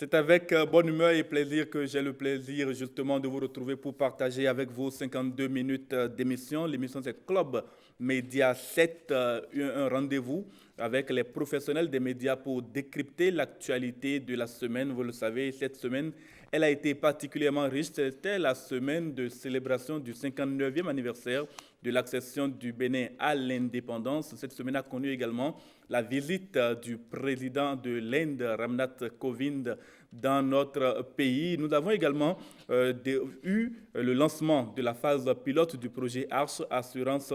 C'est avec bonne humeur et plaisir que j'ai le plaisir justement de vous retrouver pour partager avec vous 52 minutes d'émission. L'émission c'est Club Média 7, un rendez-vous avec les professionnels des médias pour décrypter l'actualité de la semaine. Vous le savez, cette semaine, elle a été particulièrement riche. C'était la semaine de célébration du 59e anniversaire de l'accession du Bénin à l'indépendance. Cette semaine a connu également la visite du président de l'Inde, Ramnath Kovind, dans notre pays. Nous avons également eu le lancement de la phase pilote du projet ARCH, Assurance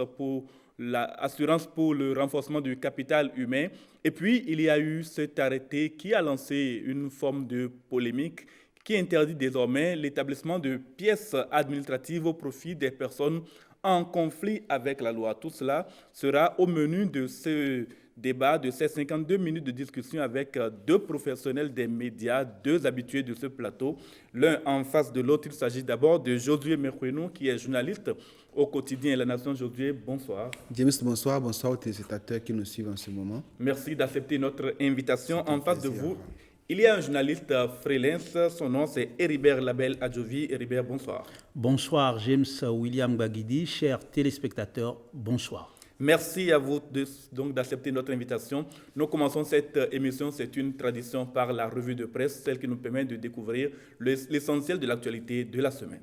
pour le renforcement du capital humain. Et puis, il y a eu cet arrêté qui a lancé une forme de polémique qui interdit désormais l'établissement de pièces administratives au profit des personnes en conflit avec la loi. Tout cela sera au menu de ce débat, de ces 52 minutes de discussion avec deux professionnels des médias, deux habitués de ce plateau, l'un en face de l'autre. Il s'agit d'abord de Josué Mekweno, qui est journaliste au quotidien La Nation. Josué, bonsoir. James, bonsoir. Bonsoir aux téléspectateurs qui nous suivent en ce moment. Merci d'accepter notre invitation. En face de vous, il y a un journaliste freelance, son nom c'est Heribert Label Adjovi. Heribert, bonsoir. Bonsoir James William Bagidi, chers téléspectateurs, bonsoir. Merci à vous donc d'accepter notre invitation. Nous commençons cette émission, c'est une tradition par la revue de presse, celle qui nous permet de découvrir l'essentiel de l'actualité de la semaine.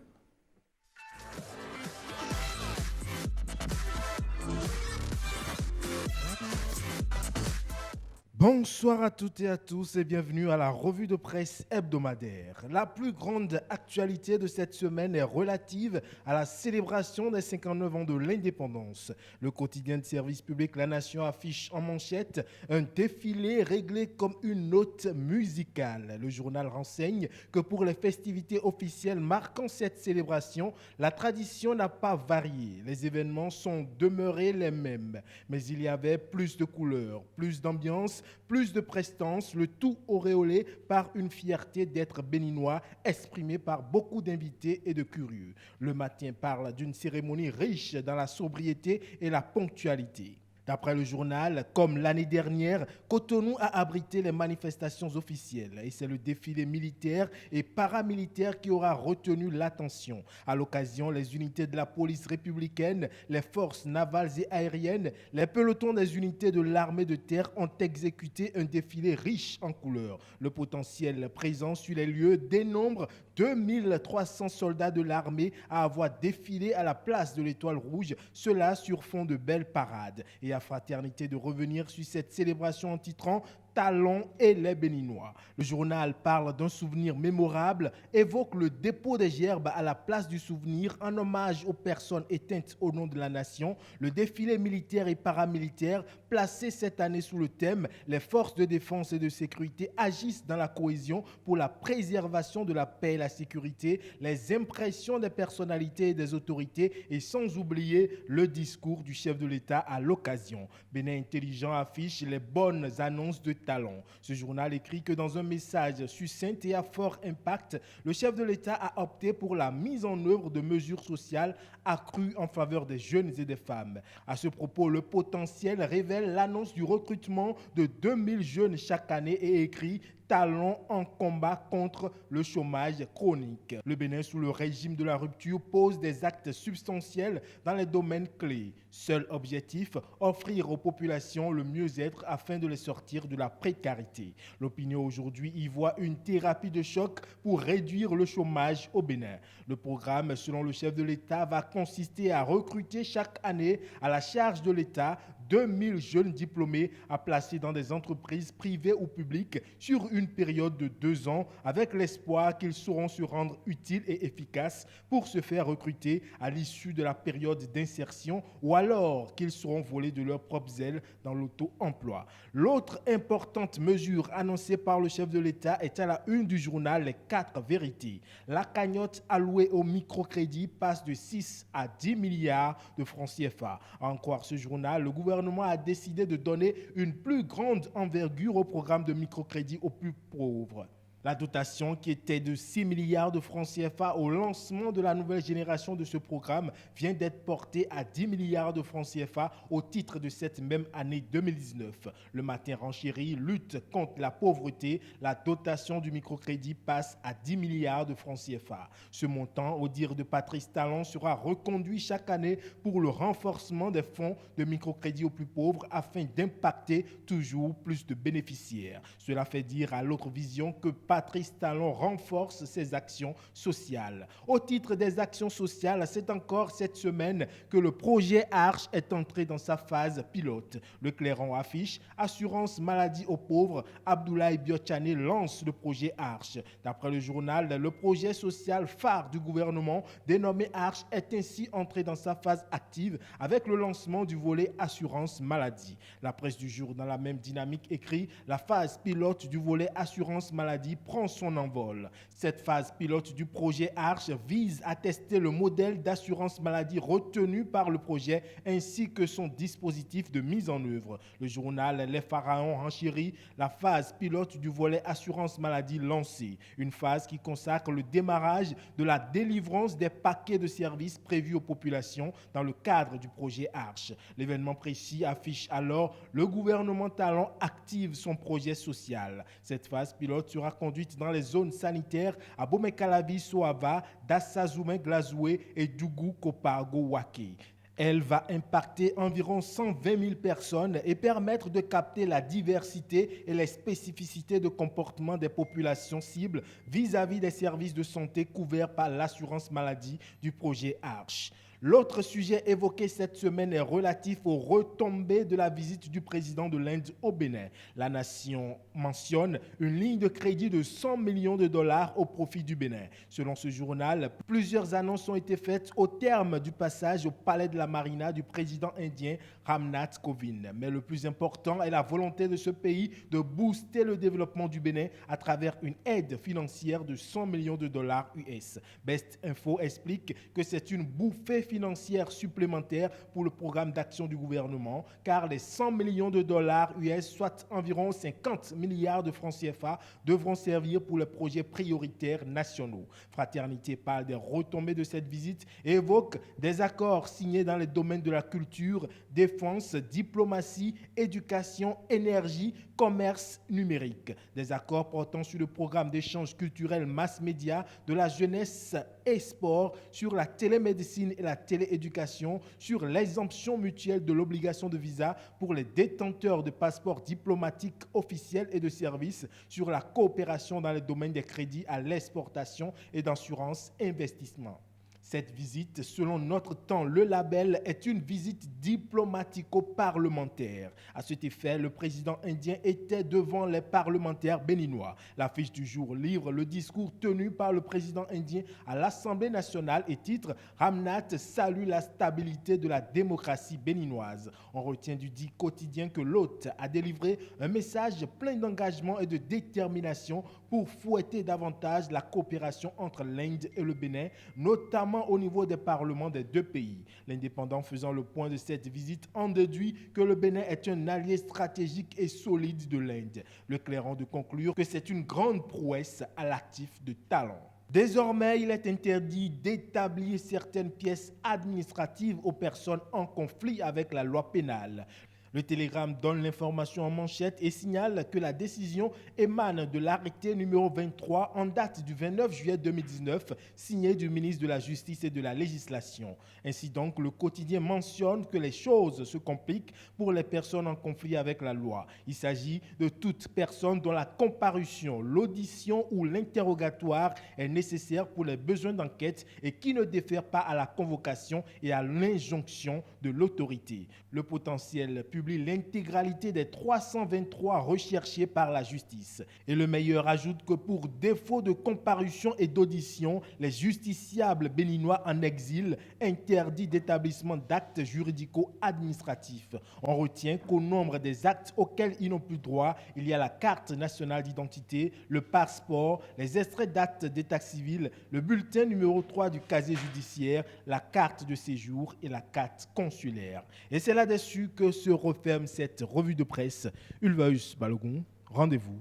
Bonsoir à toutes et à tous et bienvenue à la revue de presse hebdomadaire. La plus grande actualité de cette semaine est relative à la célébration des 59 ans de l'indépendance. Le quotidien de service public La Nation affiche en manchette un défilé réglé comme une note musicale. Le journal renseigne que pour les festivités officielles marquant cette célébration, la tradition n'a pas varié. Les événements sont demeurés les mêmes, mais il y avait plus de couleurs, plus d'ambiance, plus de prestance, le tout auréolé par une fierté d'être béninois exprimée par beaucoup d'invités et de curieux. Le matin parle d'une cérémonie riche dans la sobriété et la ponctualité. D'après le journal, comme l'année dernière, Cotonou a abrité les manifestations officielles et c'est le défilé militaire et paramilitaire qui aura retenu l'attention. À l'occasion, les unités de la police républicaine, les forces navales et aériennes, les pelotons des unités de l'armée de terre ont exécuté un défilé riche en couleurs. Le potentiel présent sur les lieux dénombre 2300 soldats de l'armée à avoir défilé à la place de l'Étoile Rouge, cela sur fond de belles parades. Et à fraternité de revenir sur cette célébration en titrant Talon et les Béninois. Le journal parle d'un souvenir mémorable, évoque le dépôt des gerbes à la place du souvenir en hommage aux personnes éteintes au nom de la nation. Le défilé militaire et paramilitaire placé cette année sous le thème « Les forces de défense et de sécurité agissent dans la cohésion pour la préservation de la paix et la sécurité », les impressions des personnalités et des autorités et sans oublier le discours du chef de l'État à l'occasion. Bénin Intelligent affiche les bonnes annonces de Talon. Ce journal écrit que dans un message succinct et à fort impact, le chef de l'État a opté pour la mise en œuvre de mesures sociales accrues en faveur des jeunes et des femmes. À ce propos, le potentiel révèle l'annonce du recrutement de 2000 jeunes chaque année et écrit Talon en combat contre le chômage chronique. Le Bénin, sous le régime de la rupture, pose des actes substantiels dans les domaines clés. Seul objectif, offrir aux populations le mieux-être afin de les sortir de la précarité. L'opinion aujourd'hui y voit une thérapie de choc pour réduire le chômage au Bénin. Le programme, selon le chef de l'État, va consister à recruter chaque année à la charge de l'État 2000 jeunes diplômés à placer dans des entreprises privées ou publiques sur une période de 2 ans avec l'espoir qu'ils sauront se rendre utiles et efficaces pour se faire recruter à l'issue de la période d'insertion ou alors qu'ils seront volés de leurs propres ailes dans l'auto-emploi. L'autre importante mesure annoncée par le chef de l'État est à la une du journal Les 4 vérités. La cagnotte allouée au microcrédit passe de 6 à 10 milliards de francs CFA. À en croire ce journal, le gouvernement a décidé de donner une plus grande envergure au programme de microcrédit aux plus pauvres. La dotation qui était de 6 milliards de francs CFA au lancement de la nouvelle génération de ce programme vient d'être portée à 10 milliards de francs CFA au titre de cette même année 2019. Le matin renchéri lutte contre la pauvreté. La dotation du microcrédit passe à 10 milliards de francs CFA. Ce montant, au dire de Patrice Talon, sera reconduit chaque année pour le renforcement des fonds de microcrédit aux plus pauvres afin d'impacter toujours plus de bénéficiaires. Cela fait dire à l'autre vision que Patrice Talon renforce ses actions sociales. Au titre des actions sociales, c'est encore cette semaine que le projet Arche est entré dans sa phase pilote. Le clairon affiche « Assurance maladie aux pauvres ». Abdoulaye Biotchane lance le projet Arche. D'après le journal, le projet social phare du gouvernement dénommé Arche est ainsi entré dans sa phase active avec le lancement du volet Assurance maladie. La presse du jour, dans la même dynamique, écrit « La phase pilote du volet Assurance maladie prend son envol ». Cette phase pilote du projet Arche vise à tester le modèle d'assurance maladie retenu par le projet ainsi que son dispositif de mise en œuvre. Le journal Les Pharaons renchérit la phase pilote du volet assurance maladie lancée. Une phase qui consacre le démarrage de la délivrance des paquets de services prévus aux populations dans le cadre du projet Arche. L'événement précis affiche alors le gouvernement Talon active son projet social. Cette phase pilote sera conduite dans les zones sanitaires à Bomekalavi, Soava, Dassazoumen, Glazoué et Dougou, Kopargo, Wake. Elle va impacter environ 120 000 personnes et permettre de capter la diversité et les spécificités de comportement des populations cibles vis-à-vis des services de santé couverts par l'assurance maladie du projet Arche. L'autre sujet évoqué cette semaine est relatif aux retombées de la visite du président de l'Inde au Bénin. La Nation mentionne une ligne de crédit de 100 millions de dollars au profit du Bénin. Selon ce journal, plusieurs annonces ont été faites au terme du passage au palais de la Marina du président indien Ramnath Kovind. Mais le plus important est la volonté de ce pays de booster le développement du Bénin à travers une aide financière de 100 millions de dollars US. Best Info explique que c'est une bouffée financière supplémentaire pour le programme d'action du gouvernement, car les 100 millions de dollars US, soit environ 50 milliards de francs CFA, devront servir pour les projets prioritaires nationaux. Fraternité parle des retombées de cette visite et évoque des accords signés dans les domaines de la culture, défense, diplomatie, éducation, énergie, commerce numérique. Des accords portant sur le programme d'échange culturel mass-média, de la jeunesse et sport, sur la télémédecine et la télééducation, sur l'exemption mutuelle de l'obligation de visa pour les détenteurs de passeports diplomatiques officiels et de services, sur la coopération dans les domaines des crédits à l'exportation et d'assurance investissement. Cette visite, selon Notre Temps, le label, est une visite diplomatico-parlementaire. À cet effet, le président indien était devant les parlementaires béninois. L'affiche du jour livre le discours tenu par le président indien à l'Assemblée nationale et titre « Ramnath salue la stabilité de la démocratie béninoise ». On retient du dit quotidien que l'hôte a délivré un message plein d'engagement et de détermination pour fouetter davantage la coopération entre l'Inde et le Bénin, notamment au niveau des parlements des deux pays. L'Indépendant faisant le point de cette visite en déduit que le Bénin est un allié stratégique et solide de l'Inde. Le clairon de conclure que c'est une grande prouesse à l'actif de Talon. Désormais, il est interdit d'établir certaines pièces administratives aux personnes en conflit avec la loi pénale. Le Télégramme donne l'information en manchette et signale que la décision émane de l'arrêté numéro 23 en date du 29 juillet 2019, signé du ministre de la Justice et de la Législation. Ainsi donc, le quotidien mentionne que les choses se compliquent pour les personnes en conflit avec la loi. Il s'agit de toute personne dont la comparution, l'audition ou l'interrogatoire est nécessaire pour les besoins d'enquête et qui ne défère pas à la convocation et à l'injonction de l'autorité. Le potentiel public l'intégralité des 323 recherchés par la justice. Et le meilleur ajoute que pour défaut de comparution et d'audition, les justiciables béninois en exil interdits d'établissement d'actes juridico-administratifs. On retient qu'au nombre des actes auxquels ils n'ont plus droit, il y a la carte nationale d'identité, le passeport, les extraits d'actes d'état civil, le bulletin numéro 3 du casier judiciaire, la carte de séjour et la carte consulaire. Et c'est là-dessus que se referme cette revue de presse. Ulvaeus Balogun, rendez-vous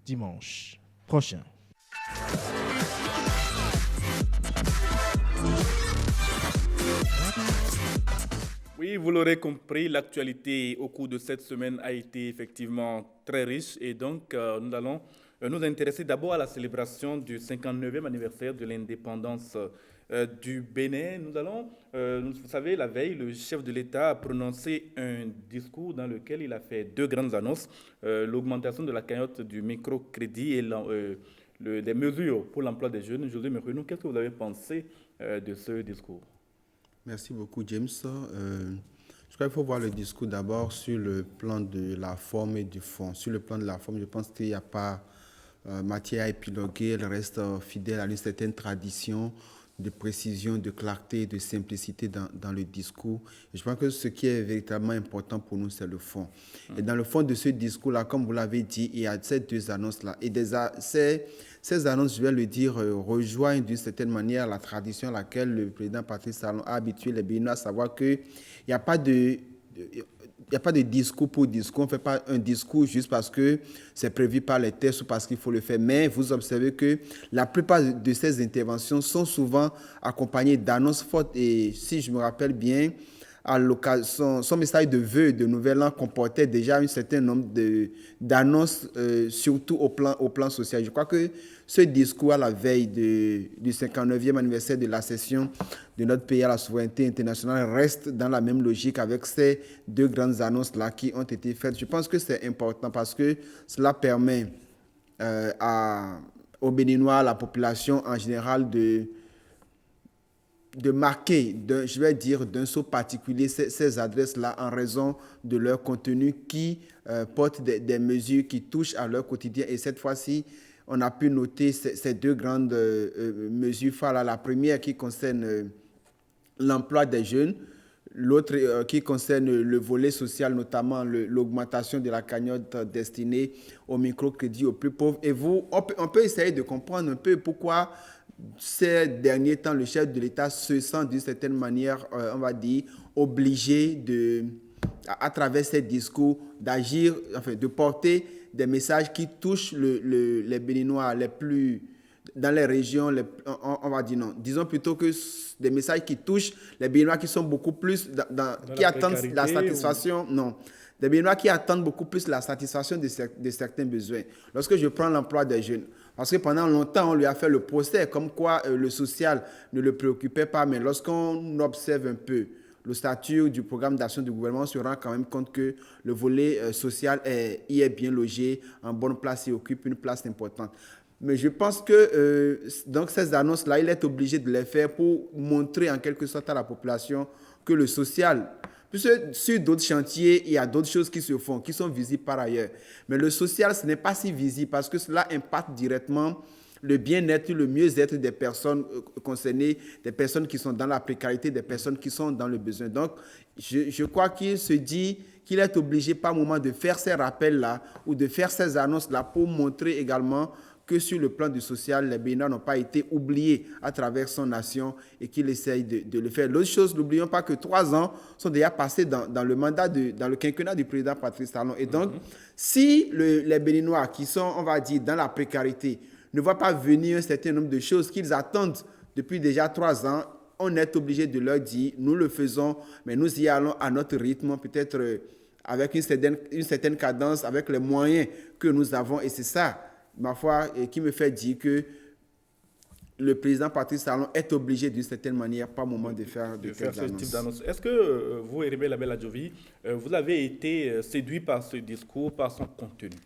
dimanche prochain. Oui, vous l'aurez compris, l'actualité au cours de cette semaine a été effectivement très riche et donc nous allons nous intéresser d'abord à la célébration du 59e anniversaire de l'indépendance du Bénin. Vous savez, la veille, le chef de l'État a prononcé un discours dans lequel il a fait deux grandes annonces, l'augmentation de la cagnotte du microcrédit et les mesures pour l'emploi des jeunes. José Meruno, qu'est-ce que vous avez pensé de ce discours? Merci beaucoup, James. Je crois qu'il faut voir le discours d'abord sur le plan de la forme et du fond. Sur le plan de la forme, je pense qu'il n'y a pas matière à épiloguer. Elle reste fidèle à une certaine tradition de précision, de clarté, de simplicité dans le discours. Et je pense que ce qui est véritablement important pour nous, c'est le fond. Et dans le fond de ce discours-là, comme vous l'avez dit, il y a ces deux annonces-là. Et ces annonces, je vais le dire, rejoignent d'une certaine manière la tradition à laquelle le président Patrice Talon a habitué les Béninois à savoir qu'il n'y a pas de discours pour discours. On ne fait pas un discours juste parce que c'est prévu par les textes ou parce qu'il faut le faire. Mais vous observez que la plupart de ces interventions sont souvent accompagnées d'annonces fortes. Et si je me rappelle bien, à l'occasion, son message de vœux de Nouvel An comportait déjà un certain nombre d'annonces, surtout au plan social. Je crois que ce discours à la veille du 59e anniversaire de l'accession de notre pays à la souveraineté internationale reste dans la même logique avec ces deux grandes annonces-là qui ont été faites. Je pense que c'est important parce que cela permet aux Béninois, à la population en général, de marquer, je vais dire, d'un saut particulier ces adresses-là en raison de leur contenu qui porte des mesures qui touchent à leur quotidien. Et cette fois-ci, on a pu noter ces deux grandes mesures phares. La première qui concerne l'emploi des jeunes, l'autre qui concerne le volet social, notamment l'augmentation de la cagnotte destinée au microcrédit aux plus pauvres. Et on peut essayer de comprendre un peu pourquoi ces derniers temps, le chef de l'État se sent d'une certaine manière, on va dire, obligé à travers ces discours, d'agir, enfin, de porter des messages qui touchent les Béninois les plus dans les régions, on va dire non. Disons plutôt que des messages qui touchent les Béninois qui sont beaucoup plus qui attendent la satisfaction, non. Des Béninois qui attendent beaucoup plus la satisfaction de certains besoins. Lorsque je prends l'emploi des jeunes, parce que pendant longtemps, on lui a fait le procès comme quoi le social ne le préoccupait pas, mais lorsqu'on observe un peu le statut du programme d'action du gouvernement, on se rend quand même compte que le volet social y est bien logé, en bonne place, il occupe une place importante. Mais je pense que donc ces annonces-là, il est obligé de les faire pour montrer en quelque sorte à la population que le social, puisque sur d'autres chantiers, il y a d'autres choses qui se font, qui sont visibles par ailleurs. Mais le social, ce n'est pas si visible parce que cela impacte directement le bien-être, le mieux-être des personnes concernées, des personnes qui sont dans la précarité, des personnes qui sont dans le besoin. Donc, je crois qu'il se dit qu'il est obligé par moment de faire ces rappels-là ou de faire ces annonces-là pour montrer également que sur le plan du social, les Béninois n'ont pas été oubliés à travers son nation et qu'il essaye de le faire. L'autre chose, n'oublions pas que 3 ans sont déjà passés dans le mandat, dans le quinquennat du président Patrice Talon. Et donc, si les Béninois qui sont, on va dire, dans la précarité, ne voient pas venir un certain nombre de choses qu'ils attendent depuis déjà 3 ans, on est obligé de leur dire, nous le faisons, mais nous y allons à notre rythme, peut-être avec une certaine cadence, avec les moyens que nous avons. Et c'est ça, ma foi, qui me fait dire que le président Patrice Talon est obligé d'une certaine manière, par moment, de faire ce type d'annonce. Est-ce que vous, Heribé Label Adjovi, vous avez été séduit par ce discours, par son contenu?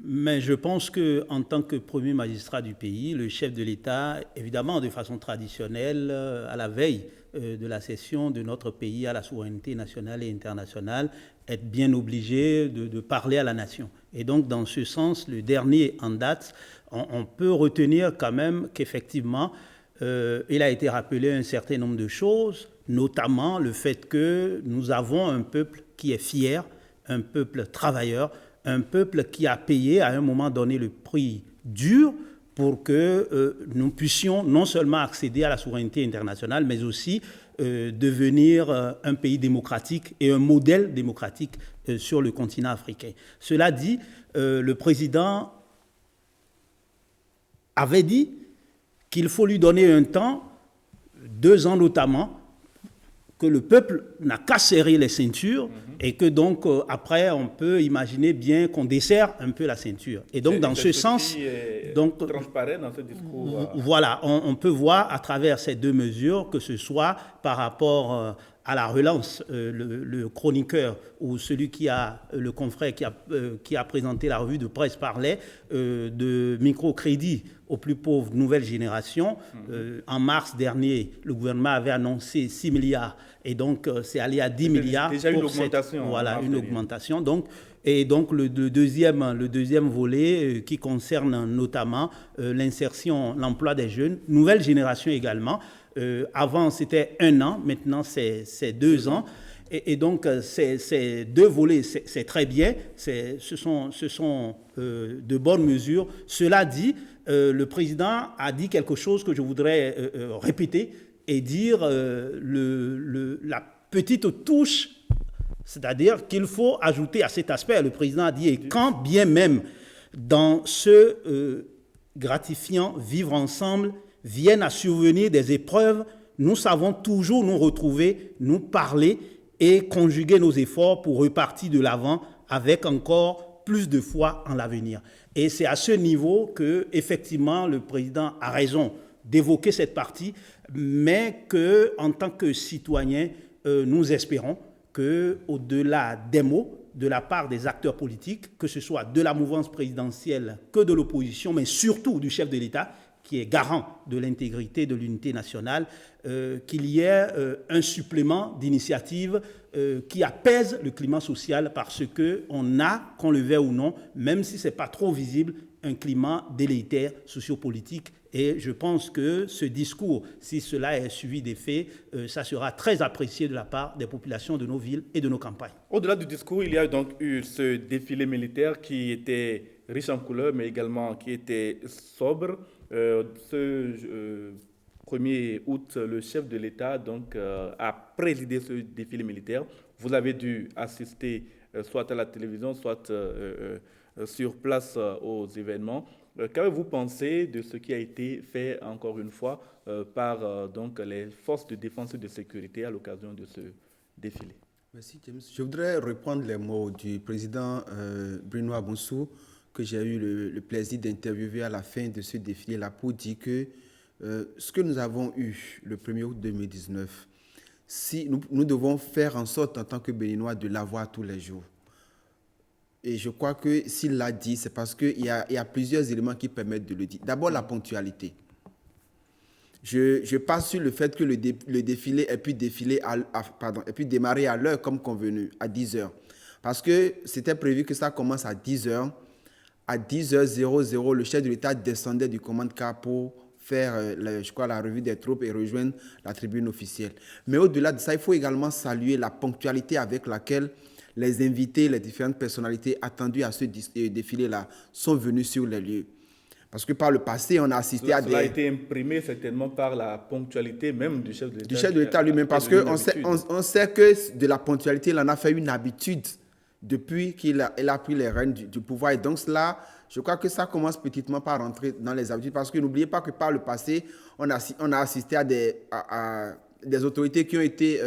Mais je pense qu'en tant que premier magistrat du pays, le chef de l'État, évidemment de façon traditionnelle, à la veille de la cession de notre pays à la souveraineté nationale et internationale, est bien obligé de parler à la nation. Et donc, dans ce sens, le dernier en date, on peut retenir quand même qu'effectivement, il a été rappelé un certain nombre de choses, notamment le fait que nous avons un peuple qui est fier, un peuple travailleur, un peuple qui a payé à un moment donné le prix dur pour que nous puissions non seulement accéder à la souveraineté internationale, mais aussi devenir un pays démocratique et un modèle démocratique sur le continent africain. Cela dit, le président avait dit qu'il faut lui donner un temps, 2 ans notamment, que le peuple n'a qu'à serrer les ceintures et que donc après on peut imaginer bien qu'on desserre un peu la ceinture. Et donc dans ce sens, donc transparaît dans ce discours. Voilà, on peut voir à travers ces 2 mesures, que ce soit par rapport à la relance, le chroniqueur ou celui le confrère qui a présenté la revue de presse parlait de microcrédit aux plus pauvres nouvelle génération. En mars dernier, le gouvernement avait annoncé 6 milliards et donc c'est allé à 10 milliards. Déjà une augmentation. Voilà, une augmentation. Donc, et donc le deuxième volet qui concerne notamment l'insertion, l'emploi des jeunes, nouvelle génération également. Avant, c'était 1 an, maintenant, c'est 2 ans. Et donc, ces 2 volets, c'est très bien. Ce sont de bonnes mesures. Cela dit, le président a dit quelque chose que je voudrais répéter et dire la petite touche, c'est-à-dire qu'il faut ajouter à cet aspect, le président a dit, et quand bien même dans ce gratifiant vivre ensemble, viennent à survenir des épreuves, nous savons toujours nous retrouver, nous parler et conjuguer nos efforts pour repartir de l'avant avec encore plus de foi en l'avenir. Et c'est à ce niveau que, effectivement, le président a raison d'évoquer cette partie, mais qu'en tant que citoyens, nous espérons qu'au-delà des mots, de la part des acteurs politiques, que ce soit de la mouvance présidentielle que de l'opposition, mais surtout du chef de l'État, qui est garant de l'intégrité de l'unité nationale, qu'il y ait un supplément d'initiative qui apaise le climat social parce qu'on a, qu'on le veuille ou non, même si ce n'est pas trop visible, un climat délétère sociopolitique. Et je pense que ce discours, si cela est suivi des faits, ça sera très apprécié de la part des populations de nos villes et de nos campagnes. Au-delà du discours, il y a donc eu ce défilé militaire qui était riche en couleurs, mais également qui était sobre. Ce 1er août, le chef de l'État donc, a présidé ce défilé militaire. Vous avez dû assister soit à la télévision, soit sur place aux événements. Qu'avez-vous pensé de ce qui a été fait, encore une fois, par donc, les forces de défense et de sécurité à l'occasion de ce défilé? Merci, James. Je voudrais reprendre les mots du président Bruno Abonsou, que j'ai eu le plaisir d'interviewer à la fin de ce défilé-là, pour dire que ce que nous avons eu le 1er août 2019, si nous devons faire en sorte, en tant que Béninois, de l'avoir tous les jours. Et je crois que s'il l'a dit, c'est parce qu'il y a plusieurs éléments qui permettent de le dire. D'abord, la ponctualité. Je passe sur le fait que le défilé ait pu démarrer à l'heure comme convenu, à 10h. Parce que c'était prévu que ça commence à 10h. À 10h00, le chef de l'État descendait du command-car pour faire, la revue des troupes et rejoindre la tribune officielle. Mais au-delà de ça, il faut également saluer la ponctualité avec laquelle les invités, les différentes personnalités attendues à ce défilé-là sont venus sur les lieux. Parce que par le passé, on a assisté à des... Cela a été imprimé certainement par la ponctualité même du chef de l'État. Du chef de l'État lui-même, parce qu'on sait que de la ponctualité, il en a fait une habitude depuis qu'il a pris les rênes du pouvoir. Et donc cela, je crois que ça commence petitement par rentrer dans les habitudes. Parce que n'oubliez pas que par le passé, on a assisté à des autorités qui ont été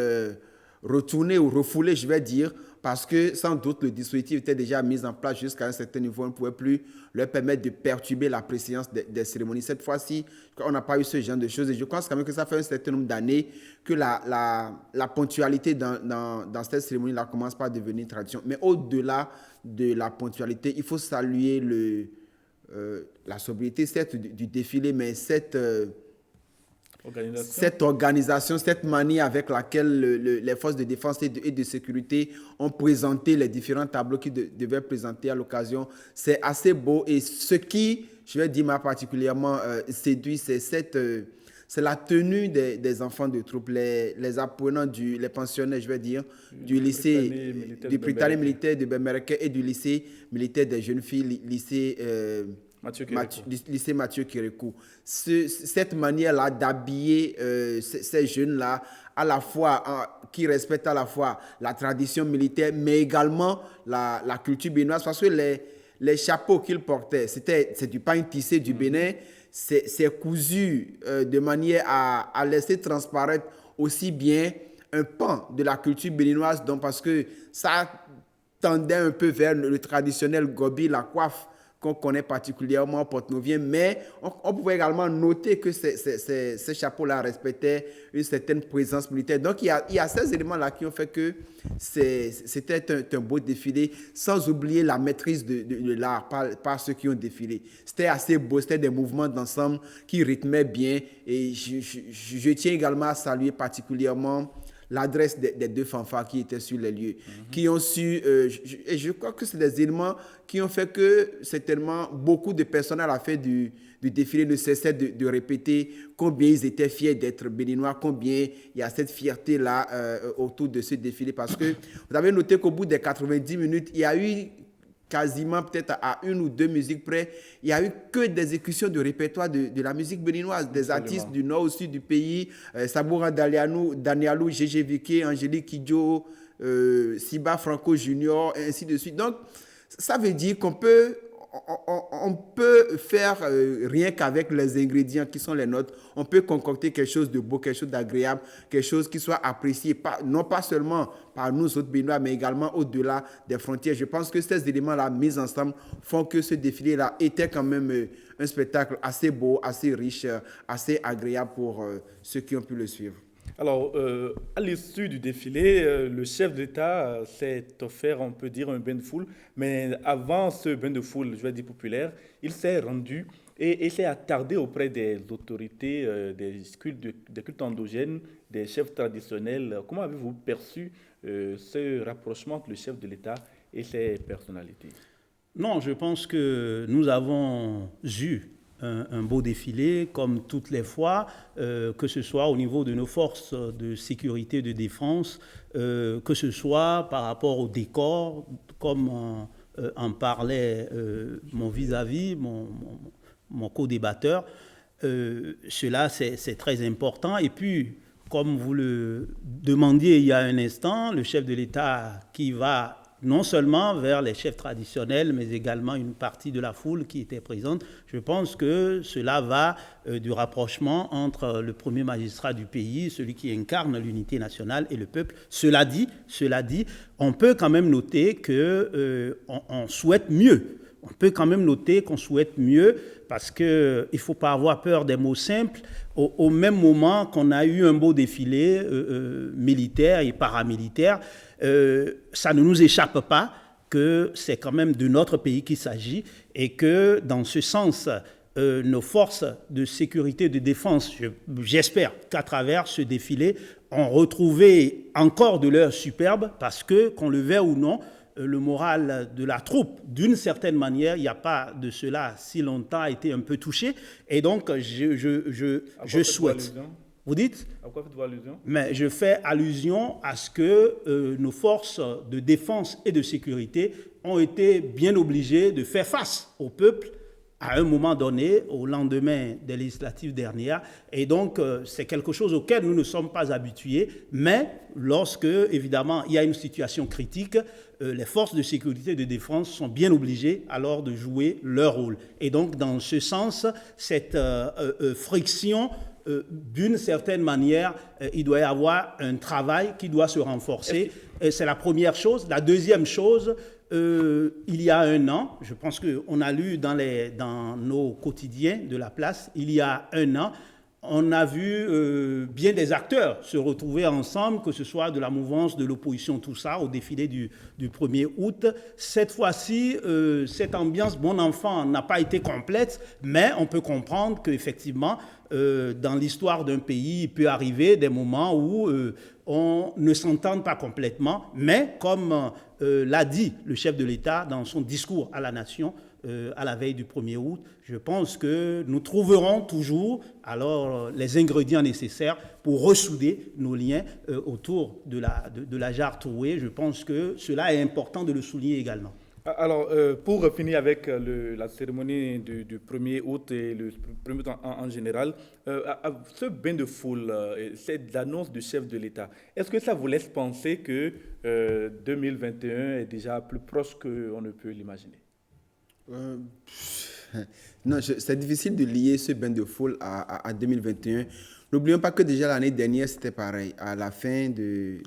retournées ou refoulées, je vais dire, parce que sans doute le dispositif était déjà mis en place jusqu'à un certain niveau. On ne pouvait plus leur permettre de perturber la préséance des cérémonies. Cette fois-ci, on n'a pas eu ce genre de choses. Et je pense quand même que ça fait un certain nombre d'années que la ponctualité dans cette cérémonie-là commence par devenir tradition. Mais au-delà de la ponctualité, il faut saluer la sobriété, certes, du défilé, mais cette organisation, cette manière avec laquelle les forces de défense et de sécurité ont présenté les différents tableaux qu'ils devaient présenter à l'occasion, c'est assez beau. Et ce qui, je vais dire, m'a particulièrement séduit, c'est la tenue des enfants de troupe, les apprenants, les pensionnaires, je vais dire, du lycée, du Britannique militaire de Bemereke et du lycée militaire des jeunes filles, lycée Mathieu Kérékou. Cette manière-là d'habiller ces jeunes-là, à la fois, qui respectent à la fois la tradition militaire, mais également la culture béninoise, parce que les chapeaux qu'ils portaient, c'est du pain tissé du Bénin. c'est cousu de manière à laisser transparaître aussi bien un pan de la culture béninoise, donc parce que ça tendait un peu vers le traditionnel gobi, la coiffe qu'on connaît particulièrement au Porte-Novien, mais on pouvait également noter que ces chapeaux-là respectaient une certaine présence militaire. Donc, il y a ces éléments-là qui ont fait que c'était un beau défilé, sans oublier la maîtrise de l'art par ceux qui ont défilé. C'était assez beau, c'était des mouvements d'ensemble qui rythmaient bien, et je tiens également à saluer particulièrement l'adresse des deux fanfares qui étaient sur les lieux, qui ont su, et je crois que c'est des éléments qui ont fait que certainement beaucoup de personnes à la fin du défilé ne cessaient de répéter combien ils étaient fiers d'être béninois, combien il y a cette fierté-là autour de ce défilé, parce que vous avez noté qu'au bout des 90 minutes, il y a eu quasiment peut-être à une ou deux musiques près, il n'y a eu que des exécutions de répertoire de la musique béninoise, des artistes du nord au sud du pays, Saboura Danialou, Gégé Viké, Angélique Kidjo, Siba Franco Junior, et ainsi de suite. Donc, ça veut dire qu'on peut, on peut faire rien qu'avec les ingrédients qui sont les nôtres, on peut concocter quelque chose de beau, quelque chose d'agréable, quelque chose qui soit apprécié, non pas seulement par nous autres Béninois, mais également au-delà des frontières. Je pense que ces éléments-là mis ensemble font que ce défilé-là était quand même un spectacle assez beau, assez riche, assez agréable pour ceux qui ont pu le suivre. Alors, à l'issue du défilé, le chef d'État s'est offert, on peut dire, un bain de foule. Mais avant ce bain de foule, je vais dire populaire, il s'est rendu et s'est attardé auprès des autorités, des cultes endogènes, des chefs traditionnels. Comment avez-vous perçu ce rapprochement entre le chef de l'État et ses personnalités? Non, je pense que nous avons eu un beau défilé, comme toutes les fois, que ce soit au niveau de nos forces de sécurité et de défense, que ce soit par rapport au décor, comme en parlait mon vis-à-vis, mon co-débatteur. Cela, c'est très important. Et puis, comme vous le demandiez il y a un instant, le chef de l'État qui va non seulement vers les chefs traditionnels, mais également une partie de la foule qui était présente. Je pense que cela va du rapprochement entre le premier magistrat du pays, celui qui incarne l'unité nationale, et le peuple. Cela dit, on peut quand même noter qu'on souhaite mieux. On peut quand même noter qu'on souhaite mieux, parce qu'il ne faut pas avoir peur des mots simples. Au même moment qu'on a eu un beau défilé militaire et paramilitaire, ça ne nous échappe pas que c'est quand même de notre pays qu'il s'agit, et que dans ce sens, nos forces de sécurité et de défense, j'espère qu'à travers ce défilé, ont retrouvé encore de leur superbe, parce que, qu'on le veuille ou non, le moral de la troupe, d'une certaine manière, il n'y a pas de cela si longtemps, a été un peu touché. Et donc, je souhaite... Vous dites? À quoi faites-vous allusion? Mais je fais allusion à ce que nos forces de défense et de sécurité ont été bien obligées de faire face au peuple à un moment donné, au lendemain des législatives dernières. Et donc, c'est quelque chose auquel nous ne sommes pas habitués. Mais lorsque, évidemment, il y a une situation critique, les forces de sécurité et de défense sont bien obligées alors de jouer leur rôle. Et donc, dans ce sens, cette friction, d'une certaine manière, il doit y avoir un travail qui doit se renforcer. C'est la première chose. La deuxième chose, il y a un an, je pense qu'on a lu dans nos quotidiens de la place, il y a un an, on a vu bien des acteurs se retrouver ensemble, que ce soit de la mouvance, de l'opposition, tout ça, au défilé du 1er août. Cette fois-ci, cette ambiance bon enfant n'a pas été complète, mais on peut comprendre qu'effectivement, dans l'histoire d'un pays, il peut arriver des moments où on ne s'entende pas complètement, mais comme l'a dit le chef de l'État dans son discours à la nation, à la veille du 1er août, je pense que nous trouverons toujours alors les ingrédients nécessaires pour ressouder nos liens autour de la jarre trouée. Je pense que cela est important de le souligner également. Alors, pour finir avec la cérémonie du 1er août et le 1er août en général, ce bain de foule, cette annonce du chef de l'État, est-ce que ça vous laisse penser que 2021 est déjà plus proche qu'on ne peut l'imaginer? Non, c'est difficile de lier ce bain de foule à 2021. N'oublions pas que déjà l'année dernière, c'était pareil. À la fin du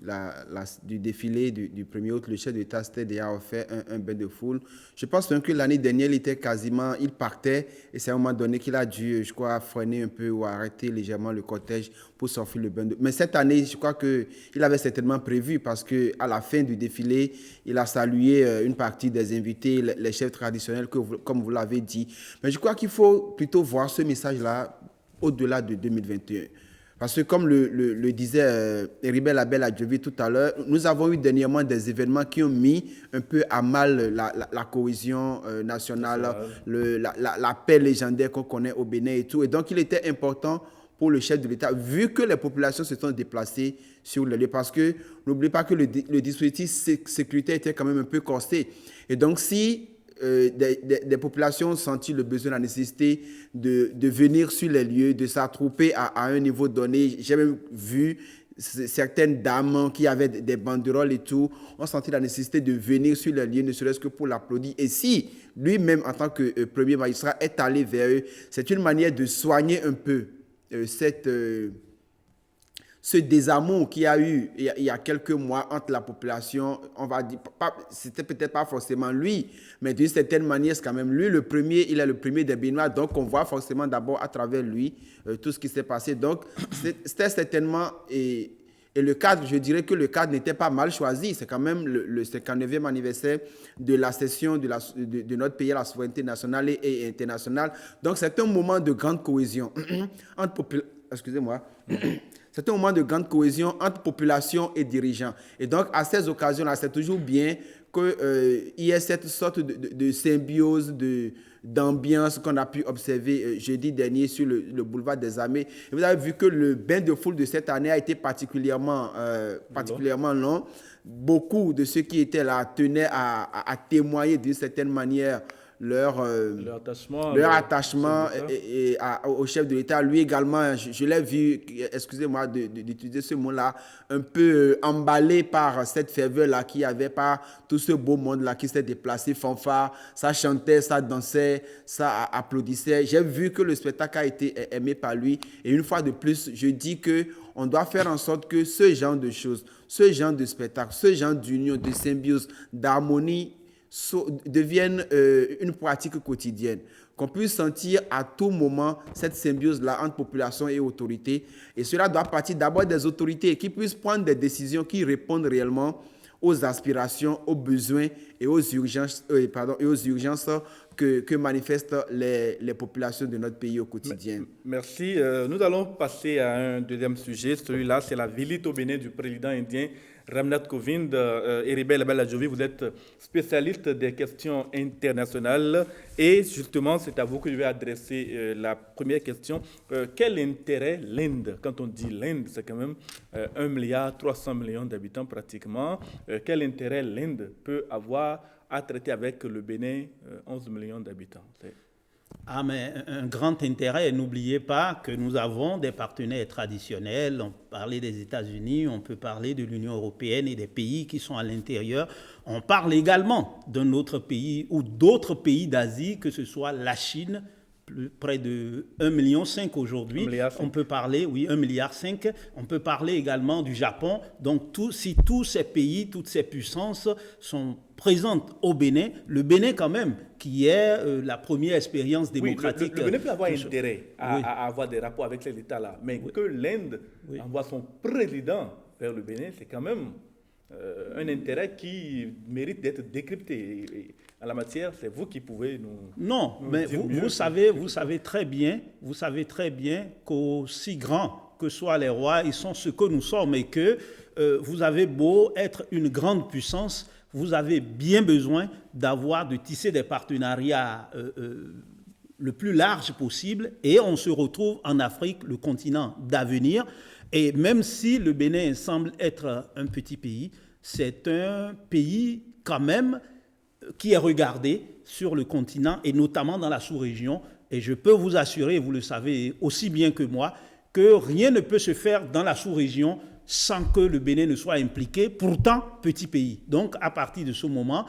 défilé du 1er août, le chef d'État s'était déjà offert un bain de foule. Je pense même que l'année dernière, il partait et c'est à un moment donné qu'il a dû, je crois, freiner un peu ou arrêter légèrement le cortège pour s'offrir le bain de foule. Mais cette année, je crois qu'il avait certainement prévu parce qu'à la fin du défilé, il a salué une partie des invités, les chefs traditionnels, comme vous l'avez dit. Mais je crois qu'il faut plutôt voir ce message-là au-delà de 2021. Parce que comme le disait Heribert Abel-Adjovi tout à l'heure, nous avons eu dernièrement des événements qui ont mis un peu à mal la cohésion nationale, la paix légendaire qu'on connaît au Bénin et tout. Et donc, il était important pour le chef de l'État, vu que les populations se sont déplacées sur le lieu. Parce que n'oubliez pas que le dispositif sécuritaire était quand même un peu corsé. Et donc, si des populations ont senti le besoin, la nécessité de venir sur les lieux, de s'attrouper à un niveau donné. J'ai même vu certaines dames qui avaient des banderoles et tout, ont senti la nécessité de venir sur les lieux, ne serait-ce que pour l'applaudir. Et si lui-même, en tant que premier magistrat, est allé vers eux, c'est une manière de soigner un peu ce désamour qu'il y a eu il y a quelques mois entre la population, on va dire, c'était peut-être pas forcément lui, mais d'une certaine manière, c'est quand même lui le premier, il est le premier des Béninois, donc on voit forcément d'abord à travers lui tout ce qui s'est passé. Donc, c'était certainement, et le cadre, je dirais que le cadre n'était pas mal choisi, c'est quand même le 59e anniversaire de la cession de notre pays à la souveraineté nationale et internationale. Donc, c'est un moment de grande cohésion C'est un moment de grande cohésion entre population et dirigeants. Et donc, à ces occasions-là, c'est toujours bien qu'il y ait cette sorte de symbiose, d'ambiance qu'on a pu observer jeudi dernier sur le boulevard des Armées. Et vous avez vu que le bain de foule de cette année a été particuliirement long. Beaucoup de ceux qui étaient là tenaient à témoigner d'une certaine manière leur attachement au chef de l'État. Lui également, je l'ai vu, excusez-moi d'utiliser ce mot-là, un peu emballé par cette ferveur-là qu'il y avait, par tout ce beau monde-là qui s'est déplacé, fanfare, ça chantait, ça dansait, ça applaudissait. J'ai vu que le spectacle a été aimé par lui. Et une fois de plus, je dis qu'on doit faire en sorte que ce genre de choses, ce genre de spectacle, ce genre d'union, de symbiose, d'harmonie, deviennent une pratique quotidienne, qu'on puisse sentir à tout moment cette symbiose-là entre population et autorité. Et cela doit partir d'abord des autorités qui puissent prendre des décisions qui répondent réellement aux aspirations, aux besoins et aux urgences, que manifestent les populations de notre pays au quotidien. Merci. Nous allons passer à un deuxième sujet. Celui-là, c'est la visite au Bénin du président indien Ramnath Kovind. Heribert Abel-Adjovi, vous êtes spécialiste des questions internationales et justement, c'est à vous que je vais adresser la première question. Quel intérêt l'Inde, quand on dit l'Inde, c'est quand même 1,3 milliard d'habitants pratiquement, quel intérêt l'Inde peut avoir à traiter avec le Bénin, 11 millions d'habitants? Mais un grand intérêt. N'oubliez pas que nous avons des partenaires traditionnels. On peut parler des États-Unis, on peut parler de l'Union européenne et des pays qui sont à l'intérieur. On parle également d'un autre pays ou d'autres pays d'Asie, que ce soit la Chine, près de 1,5 million aujourd'hui. On peut parler, 1,5 milliard. On peut parler également du Japon. Donc, si tous ces pays, toutes ces puissances sont présentes au Bénin, le Bénin quand même, qui est la première expérience démocratique. Le Bénin peut avoir intérêt à avoir des rapports avec cet État-là, mais que l'Inde envoie son président vers le Bénin, c'est quand même un intérêt qui mérite d'être décrypté. Et en la matière, c'est vous qui pouvez nous mais dire vous savez très bien qu'aussi grands que soient les rois, ils sont ce que nous sommes, et que vous avez beau être une grande puissance, vous avez bien besoin de tisser des partenariats le plus large possible, et on se retrouve en Afrique, le continent d'avenir. Et même si le Bénin semble être un petit pays, c'est un pays quand même qui est regardé sur le continent et notamment dans la sous-région. Et je peux vous assurer, vous le savez aussi bien que moi, que rien ne peut se faire dans la sous-région sans que le Bénin ne soit impliqué, pourtant petit pays. Donc à partir de ce moment,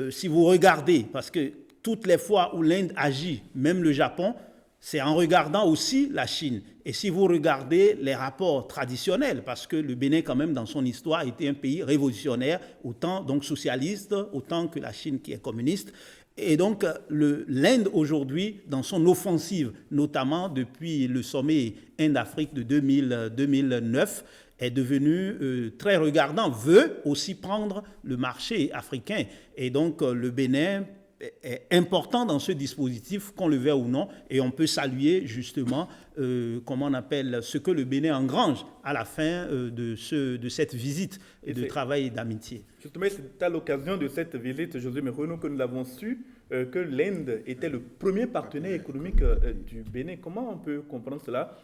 si vous regardez, parce que toutes les fois où l'Inde agit, même le Japon, c'est en regardant aussi la Chine. Et si vous regardez les rapports traditionnels, parce que le Bénin, quand même, dans son histoire, était un pays révolutionnaire, autant donc socialiste, autant que la Chine qui est communiste. Et donc, l'Inde, aujourd'hui, dans son offensive, notamment depuis le sommet Inde-Afrique de 2009, est devenu très regardant, veut aussi prendre le marché africain. Et donc, le Bénin est important dans ce dispositif, qu'on le veuille ou non, et on peut saluer justement, comment on appelle, ce que le Bénin engrange à la fin de cette visite de travail et d'amitié. Justement, c'est à l'occasion de cette visite, José Merono, que nous avons su que l'Inde était le premier partenaire économique du Bénin. Comment on peut comprendre cela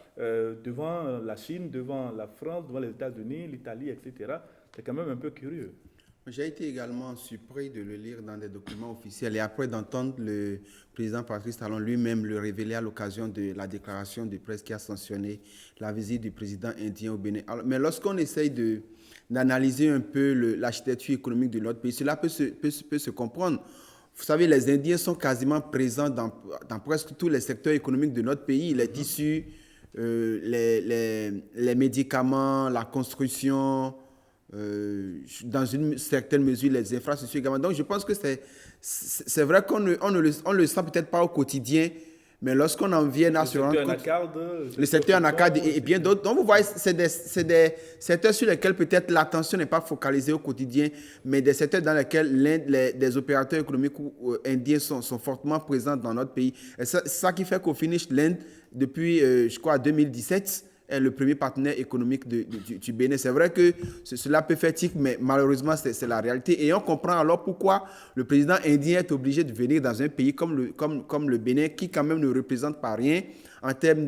devant la Chine, devant la France, devant les États-Unis, l'Italie, etc. C'est quand même un peu curieux. J'ai été également surpris de le lire dans des documents officiels et après d'entendre le président Patrice Talon lui-même le révéler à l'occasion de la déclaration de presse qui a sanctionné la visite du président indien au Bénin. Alors, mais lorsqu'on essaye d'analyser un peu l'architecture économique de notre pays, cela peut se comprendre. Vous savez, les Indiens sont quasiment présents dans presque tous les secteurs économiques de notre pays. Les tissus, les médicaments, la construction, dans une certaine mesure les infrastructures également. Donc je pense que c'est vrai qu'on ne le sent peut-être pas au quotidien, mais lorsqu'on en vient à se rendre compte, le secteur anacarde et bien d'autres. Donc vous voyez, c'est des secteurs sur lesquels peut-être l'attention n'est pas focalisée au quotidien, mais des secteurs dans lesquels des opérateurs économiques indiens sont fortement présents dans notre pays. Et c'est ça qui fait qu'au finish, l'Inde, depuis, je crois, 2017, est le premier partenaire économique du Bénin. C'est vrai que cela peut faire tic, mais malheureusement, c'est la réalité. Et on comprend alors pourquoi le président indien est obligé de venir dans un pays comme le Bénin, qui quand même ne représente pas rien en termes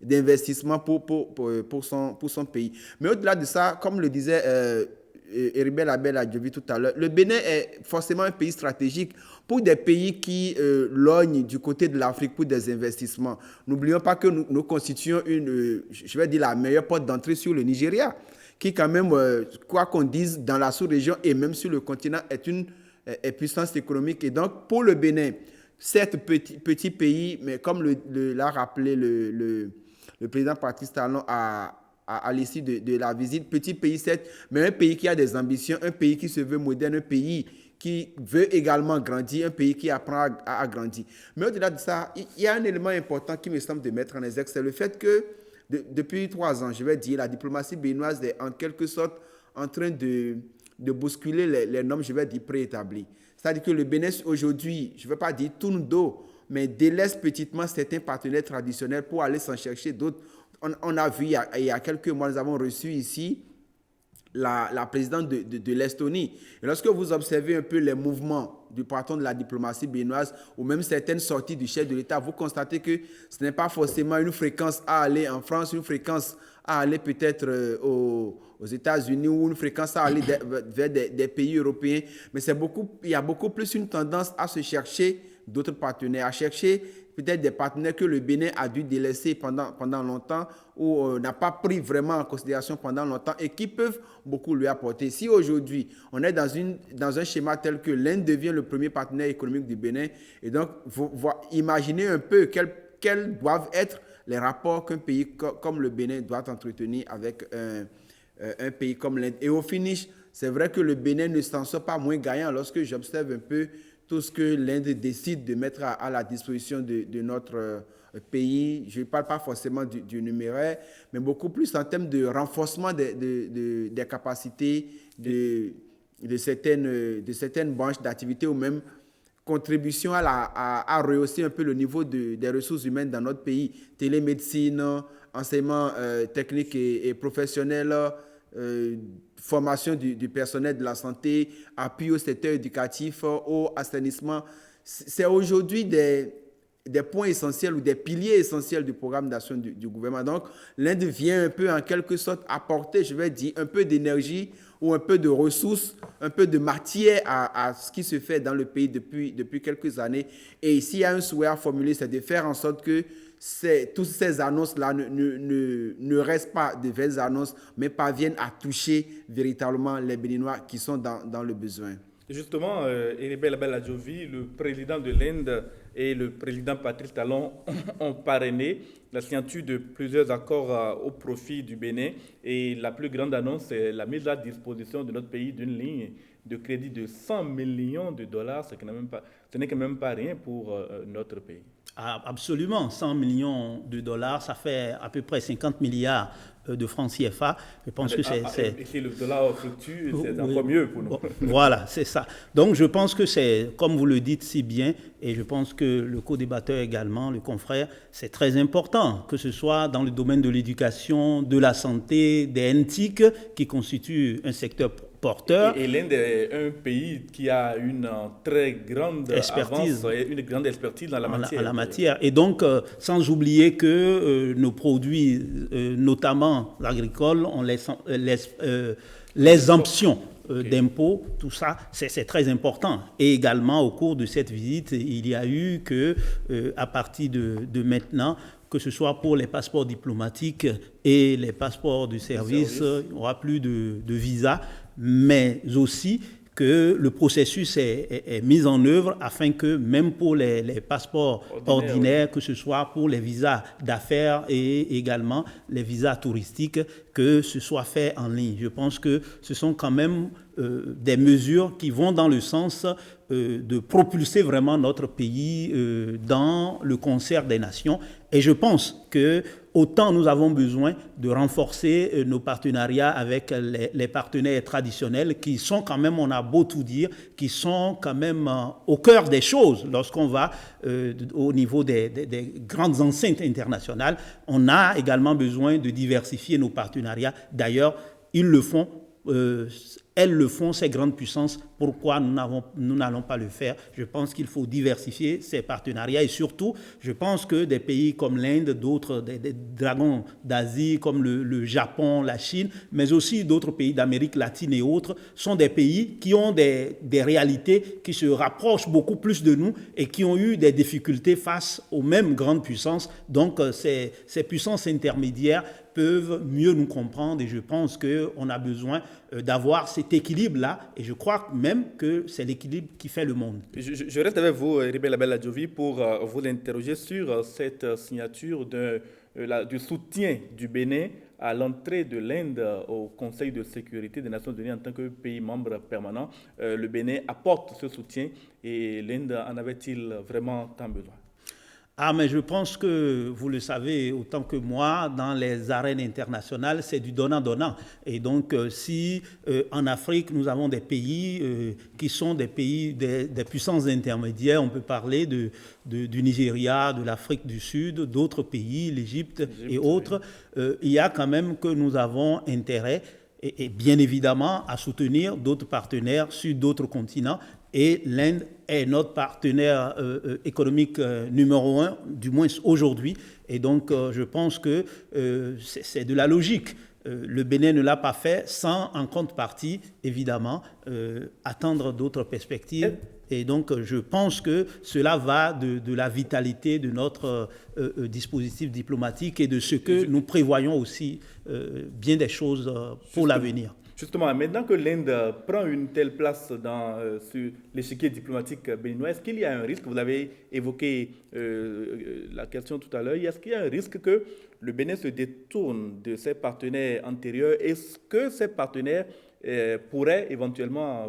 d'investissement pour son pays. Mais au-delà de ça, comme le disait Heribert Abel Adjovi tout à l'heure, le Bénin est forcément un pays stratégique pour des pays qui lognent du côté de l'Afrique pour des investissements. N'oublions pas que nous constituons je vais dire, la meilleure porte d'entrée sur le Nigeria, qui quand même, quoi qu'on dise, dans la sous-région et même sur le continent, est puissance économique. Et donc, pour le Bénin, certes petit pays, mais comme l'a rappelé le président Patrice Talon à l'issue de la visite, petit pays certes, mais un pays qui a des ambitions, un pays qui se veut moderne, un pays qui veut également grandir, un pays qui apprend à grandir. Mais au-delà de ça, il y a un élément important qui me semble de mettre en exergue, c'est le fait que depuis 3 ans, je vais dire, la diplomatie béninoise est en quelque sorte en train de bousculer les normes, je vais dire, préétablies. C'est-à-dire que le Bénin aujourd'hui, je ne veux pas dire tourne dos, mais délaisse petitement certains partenaires traditionnels pour aller s'en chercher d'autres. On a vu il y a quelques mois, nous avons reçu ici la présidente de l'Estonie. Et lorsque vous observez un peu les mouvements du patron de la diplomatie béninoise ou même certaines sorties du chef de l'État, vous constatez que ce n'est pas forcément une fréquence à aller en France, une fréquence à aller peut-être aux États-Unis ou une fréquence à aller vers des pays européens. Mais il y a beaucoup plus une tendance à se chercher d'autres partenaires, à chercher peut-être des partenaires que le Bénin a dû délaisser pendant longtemps ou n'a pas pris vraiment en considération pendant longtemps et qui peuvent beaucoup lui apporter. Si aujourd'hui, on est dans un schéma tel que l'Inde devient le premier partenaire économique du Bénin, et donc, imaginez un peu quels doivent être les rapports qu'un pays comme le Bénin doit entretenir avec un pays comme l'Inde. Et au finish, c'est vrai que le Bénin ne s'en sort pas moins gagnant lorsque j'observe un peu tout ce que l'Inde décide de mettre à la disposition de notre pays. Je ne parle pas forcément du numéraire, mais beaucoup plus en termes de renforcement des capacités de certaines branches d'activité ou même contribution à rehausser un peu le niveau des ressources humaines dans notre pays. Télémédecine, enseignement technique et professionnel, formation du personnel de la santé, appui au secteur éducatif, au assainissement. C'est aujourd'hui des points essentiels ou des piliers essentiels du programme d'action du gouvernement. Donc, l'Inde vient un peu en quelque sorte apporter, je vais dire, un peu d'énergie ou un peu de ressources, un peu de matière à ce qui se fait dans le pays depuis quelques années. Et ici, il y a un souhait à formuler, c'est de faire en sorte que toutes ces annonces-là ne restent pas de vaines annonces, mais parviennent à toucher véritablement les Béninois qui sont dans le besoin. Justement, Heribert Labelle-Adjovi, le président de l'Inde et le président Patrice Talon ont parrainé la signature de plusieurs accords au profit du Bénin. Et la plus grande annonce, c'est la mise à disposition de notre pays d'une ligne de crédit de 100 millions de dollars, ce n'est quand même pas rien pour notre pays. Absolument, 100 millions de dollars, ça fait à peu près 50 milliards de francs CFA. Je pense que c'est... Et si le dollar fluctue, c'est encore mieux pour nous. Voilà, c'est ça. Donc je pense que c'est, comme vous le dites si bien, et je pense que le co-débatteur également, le confrère, c'est très important, que ce soit dans le domaine de l'éducation, de la santé, des NTIC, qui constituent un secteur porteur. Et l'Inde est un pays qui a une très grande expertise dans la matière. Et donc, sans oublier que nos produits, notamment agricoles, ont l'exemption d'impôts, tout ça, c'est très important. Et également, au cours de cette visite, il y a eu que, à partir de maintenant, que ce soit pour les passeports diplomatiques et les passeports de service, il n'y aura plus de visa, mais aussi que le processus est mis en œuvre afin que même pour les passeports ordinaires, que ce soit pour les visas d'affaires et également les visas touristiques, que ce soit fait en ligne. Je pense que ce sont quand même des mesures qui vont dans le sens de propulser vraiment notre pays dans le concert des nations. Et je pense que autant nous avons besoin de renforcer nos partenariats avec les partenaires traditionnels qui sont quand même, on a beau tout dire, qui sont quand même au cœur des choses lorsqu'on va au niveau des grandes enceintes internationales. On a également besoin de diversifier nos partenariats. D'ailleurs, ils le font. Elles le font, ces grandes puissances. Pourquoi nous n'allons pas le faire? Je pense qu'il faut diversifier ces partenariats et surtout, je pense que des pays comme l'Inde, d'autres, des dragons d'Asie comme le Japon, la Chine, mais aussi d'autres pays d'Amérique latine et autres, sont des pays qui ont des réalités qui se rapprochent beaucoup plus de nous et qui ont eu des difficultés face aux mêmes grandes puissances. Donc, ces puissances intermédiaires peuvent mieux nous comprendre et je pense qu'on a besoin d'avoir cet équilibre-là et je crois même que c'est l'équilibre qui fait le monde. Je reste avec vous, Heribert Labelle-Adjovi, pour vous interroger sur cette signature du soutien du Bénin à l'entrée de l'Inde au Conseil de sécurité des Nations Unies en tant que pays membre permanent. Le Bénin apporte ce soutien et l'Inde en avait-il vraiment tant besoin? Mais je pense que vous le savez autant que moi, dans les arènes internationales, c'est du donnant-donnant. Et donc, si en Afrique, nous avons des pays qui sont des pays, des puissances intermédiaires, on peut parler du Nigeria, de l'Afrique du Sud, d'autres pays, l'Égypte et autres, il y a quand même que nous avons intérêt, et bien évidemment, à soutenir d'autres partenaires sur d'autres continents. Et l'Inde est notre partenaire économique numéro 1, du moins aujourd'hui. Et donc, je pense que c'est de la logique. Le Bénin ne l'a pas fait sans, en contrepartie, évidemment, attendre d'autres perspectives. Et donc, je pense que cela va de la vitalité de notre dispositif diplomatique et de ce que nous prévoyons aussi bien des choses pour l'avenir. Justement, maintenant que l'Inde prend une telle place sur l'échiquier diplomatique béninois, est-ce qu'il y a un risque, vous avez évoqué la question tout à l'heure, est-ce qu'il y a un risque que le Bénin se détourne de ses partenaires antérieurs? Est-ce que ces partenaires pourraient éventuellement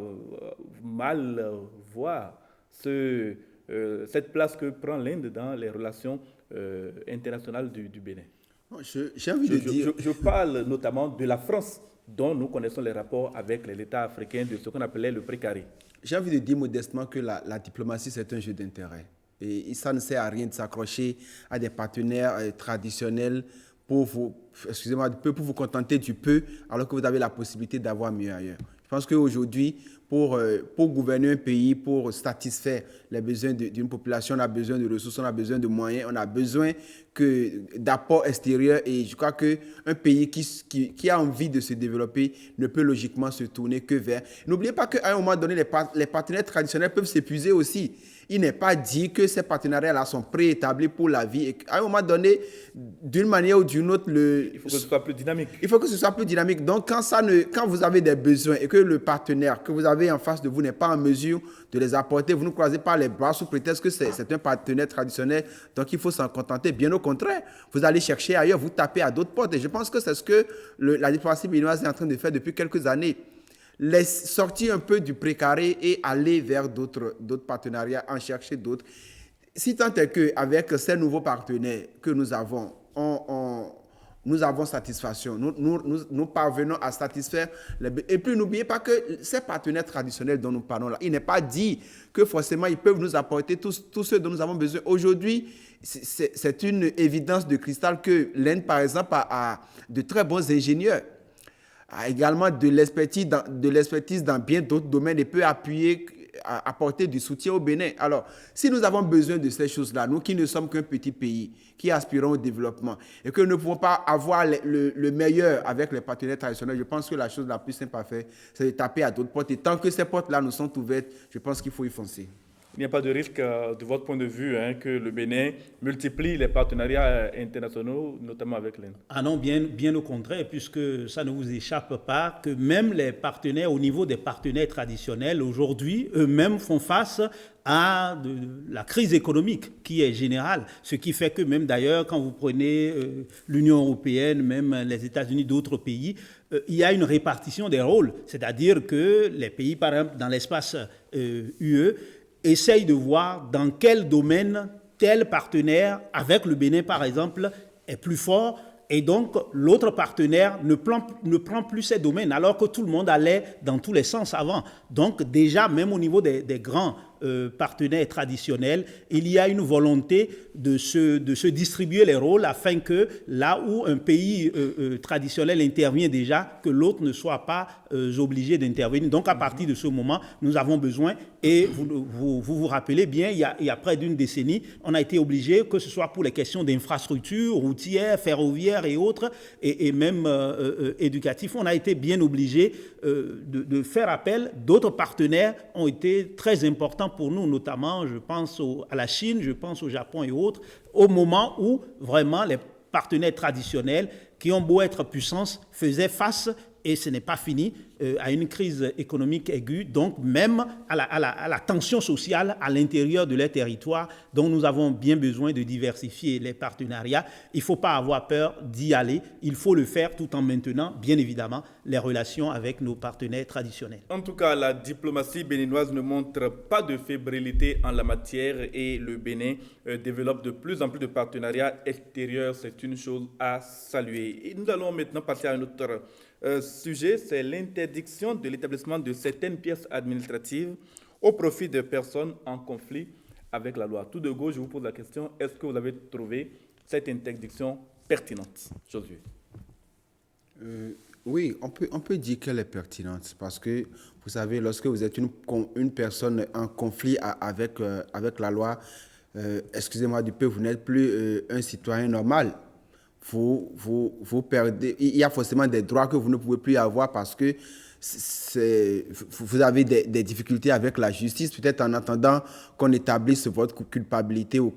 mal voir cette place que prend l'Inde dans les relations internationales du Bénin? J'ai envie de dire... Je parle notamment de la France, dont nous connaissons les rapports avec les États africains de ce qu'on appelait le précaré. J'ai envie de dire modestement que la diplomatie, c'est un jeu d'intérêt. Et ça ne sert à rien de s'accrocher à des partenaires traditionnels pour vous contenter du peu, alors que vous avez la possibilité d'avoir mieux ailleurs. Je pense qu'aujourd'hui, pour gouverner un pays, pour satisfaire les besoins d'une population, on a besoin de ressources, on a besoin de moyens, on a besoin d'apports extérieurs. Et je crois qu'un pays qui a envie de se développer ne peut logiquement se tourner que vers... N'oubliez pas qu'à un moment donné, les partenaires traditionnels peuvent s'épuiser aussi. Il n'est pas dit que ces partenariats-là sont préétablis pour la vie. Et à un moment donné, d'une manière ou d'une autre, il faut que ce soit plus dynamique. Il faut que ce soit plus dynamique. Donc, quand vous avez des besoins et que le partenaire que vous avez avez en face de vous n'est pas en mesure de les apporter, vous ne croisez pas les bras sous prétexte que c'est un partenaire traditionnel, donc il faut s'en contenter. Bien au contraire, vous allez chercher ailleurs, vous tapez à d'autres portes. Et je pense que c'est ce que la diplomatie béninoise est en train de faire depuis quelques années. Sortir un peu du précaré et aller vers d'autres partenariats, en chercher d'autres. Si tant est qu'avec ces nouveaux partenaires que nous avons, nous avons satisfaction, nous parvenons à satisfaire. Et puis n'oubliez pas que ces partenaires traditionnels dont nous parlons là, il n'est pas dit que forcément ils peuvent nous apporter tout ce dont nous avons besoin. Aujourd'hui, c'est une évidence de cristal que l'Inde, par exemple, a de très bons ingénieurs, a également de l'expertise dans bien d'autres domaines et peut apporter du soutien au Bénin. Alors, si nous avons besoin de ces choses-là, nous qui ne sommes qu'un petit pays, qui aspirons au développement, et que nous ne pouvons pas avoir le meilleur avec les partenaires traditionnels, je pense que la chose la plus simple à faire, c'est de taper à d'autres portes. Et tant que ces portes-là nous sont ouvertes, je pense qu'il faut y foncer. Il n'y a pas de risque, de votre point de vue, que le Bénin multiplie les partenariats internationaux, notamment avec l'Inde? Ah non, bien au contraire, puisque ça ne vous échappe pas que même les partenaires, au niveau des partenaires traditionnels, aujourd'hui, eux-mêmes font face à la crise économique qui est générale. Ce qui fait que même d'ailleurs, quand vous prenez l'Union européenne, même les États-Unis, d'autres pays, il y a une répartition des rôles. C'est-à-dire que les pays, par exemple, dans l'espace UE, essaye de voir dans quel domaine tel partenaire, avec le Bénin par exemple, est plus fort. Et donc, l'autre partenaire ne prend plus ces domaines, alors que tout le monde allait dans tous les sens avant. Donc, déjà, même au niveau des grands partenaires traditionnels, il y a une volonté de se distribuer les rôles afin que là où un pays traditionnel intervient déjà, que l'autre ne soit pas obligé d'intervenir. Donc, à partir de ce moment, nous avons besoin, et vous rappelez bien, il y a près d'une décennie, on a été obligé, que ce soit pour les questions d'infrastructures routières, ferroviaires et autres, et même éducatifs, on a été bien obligé de faire appel. D'autres partenaires ont été très importants pour nous, notamment, je pense à la Chine, je pense au Japon et autres, au moment où vraiment les partenaires traditionnels, qui ont beau être puissance, faisaient face, et ce n'est pas fini, à une crise économique aiguë, donc même à la tension sociale à l'intérieur de leur territoire, dont nous avons bien besoin de diversifier les partenariats. Il ne faut pas avoir peur d'y aller, il faut le faire tout en maintenant, bien évidemment, les relations avec nos partenaires traditionnels. En tout cas, la diplomatie béninoise ne montre pas de fébrilité en la matière et le Bénin développe de plus en plus de partenariats extérieurs. C'est une chose à saluer. Et nous allons maintenant passer à un autre sujet, c'est l'interdiction de l'établissement de certaines pièces administratives au profit de personnes en conflit avec la loi. Tout de go, je vous pose la question, est-ce que vous avez trouvé cette interdiction pertinente, Josué? Oui, on peut dire qu'elle est pertinente parce que, vous savez, lorsque vous êtes une personne en conflit avec la loi, excusez-moi du peu, vous n'êtes plus un citoyen normal. Vous perdez, il y a forcément des droits que vous ne pouvez plus avoir parce que vous avez des difficultés avec la justice, peut-être en attendant qu'on établisse votre culpabilité ou